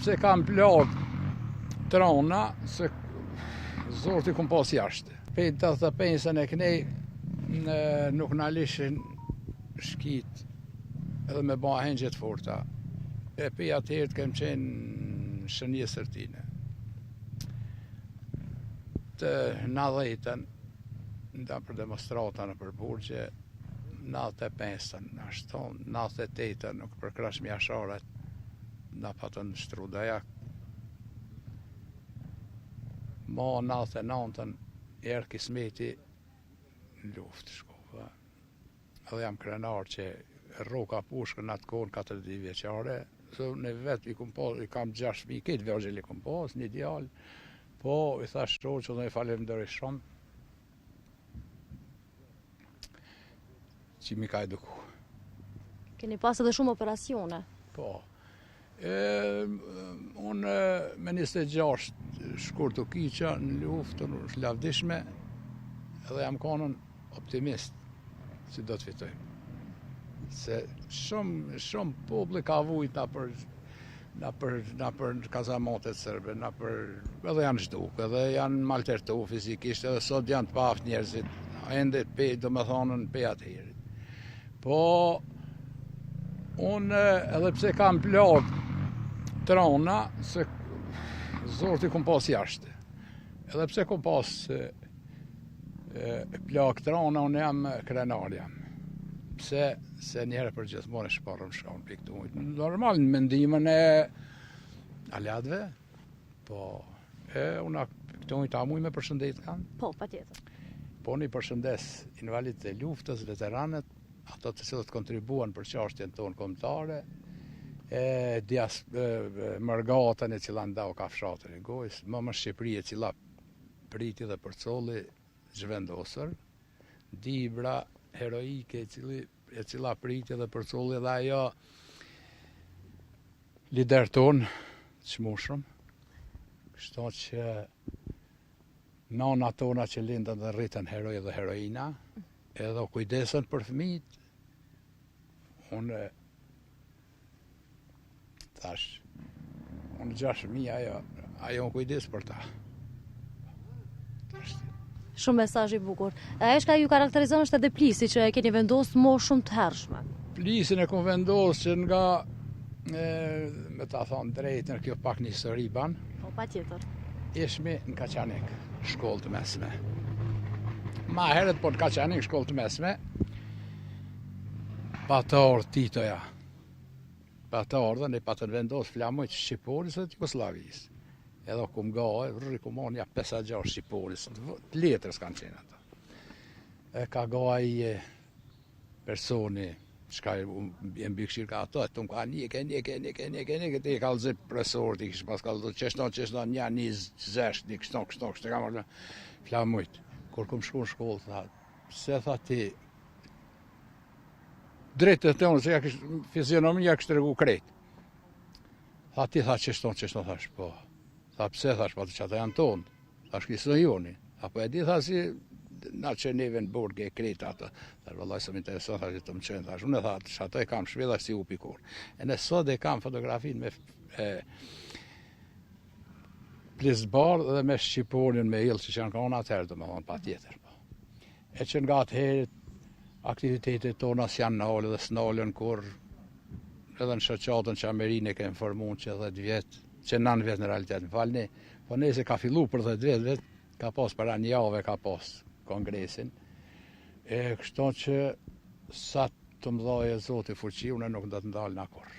pse kam plagë trona, se zorti kum pas jashtë. Pejt të pensën e knej, nuk na lishin shkit edhe me ba hengjet forta. E pe atëherë kem qenë shënje sërtine. Të 90-ën, nda për demonstrata në për burgje, 95-ën, 98-ën, nuk për krash mjasharet, na patën shtrudajak. Ma 99-ën, erë kismeti në luftë shkova. Edhe jam krenar që rroka pushkën atë kohën 42 vjeqare, në vetë i kam 6 fëmijë, këtë vjegjel i kom pas, një djalë, po i thash shoqë dhe i falemnderoj shumë që mi ka eduku. Keni pas edhe shumë operacione? Po. Unë me 26 shkurtu kiqa në luftën shlavdishme edhe jam konën optimist që do të fitojmë. Se shumë publik ka vujt na për kazamotet sërbe, edhe janë zhduk, edhe janë maltertu fizikisht, edhe sot janë të paft njerëzit, ende do me thonën pe atëherit. Po, unë edhe pse kam plagë trona, se zorti kum pas jashtë. Edhe pse kum pas plagë trona, unë jam krenar jam. Pse, se njëherë për gjithmonë e shparëm shkon për këtë ujtë. Normal në mendimën e alatve, po, unë këtë ujtë a muj me përshëndet kanë? Po, pa tjetër. Po, një përshëndes invalidët e luftës, veteranët, ato të cilët kontribuan për çështjen tonë kombëtare, mërgatën e cila ndau kafshatën e gojës, më Shqipëri e cila priti dhe përcolli zhvendosër, Dibra heroike e cila priti dhe përcolli dhe ajo lider tonë çmushëm, kështu që nana tona që lindën dhe rritën heroj dhe heroina, edhe kujdesën për fëmijët, unë thash, unë 6.000 ajo në kujdes për ta. Shumë mesazh i bukur. Ajo që ju karakterizon është edhe plisi që e keni vendosur më shumë të hershme. Plisin e kom vendosur që nga, me ta thonë drejtën, kjo pak një histori ban. Po, pa tjetër. Ishmi në Kaçanik, shkollë të mesme. Ma herët po në Kaçanik, shkollë të mesme, patar Titoja. Patar dhe ne patën vendosë flamojt Shqiporis dhe Jugoslavisë. Edhe kum gajë, rrikumonja 5-6 Shqiporis, të letrës kanë qenë ata. E ka gajë personi, shka e mbikëshirë ka ato, të më ka njeke, të i ka lëzit presorët, i kishë pas ka lëzit, qeshna, një, 20, një kështon, të ka marrë flamojt. Kur kum shku në shkollë, tha, pse tha ti, drejtë të tonë, se fizionomia kështë regu krejt. Tha ti, tha qeshton, thash, po. Tha pse, thash, pa të që ata janë tonë. Thash, kisë në joni. Apo e di, tha si, na që neve në burge e krejt ato. Thash, vëllaj, së më intereson, thash, të më qenë, thash, unë e tha, që ato e kam shvedha si u pikur. E në sot e kam fotografin me plisbar dhe me Shqiponin me ilë, që janë ka unë atëherë, do me thonë, pa tjetër. E që nga atëherët, aktivitetet tona s'janë nalë dhe s'nalën kur edhe në shoqatën që Amerinë e kemë formun që 10 vjetë, që 9 vjetë në realitet në falni, po nëse ka fillu për 10 vjetë, ka pas para një javë ka pas kongresin, kështu që sa të mdhaje Zoti fuqi, unë nuk do të ndalë në akur.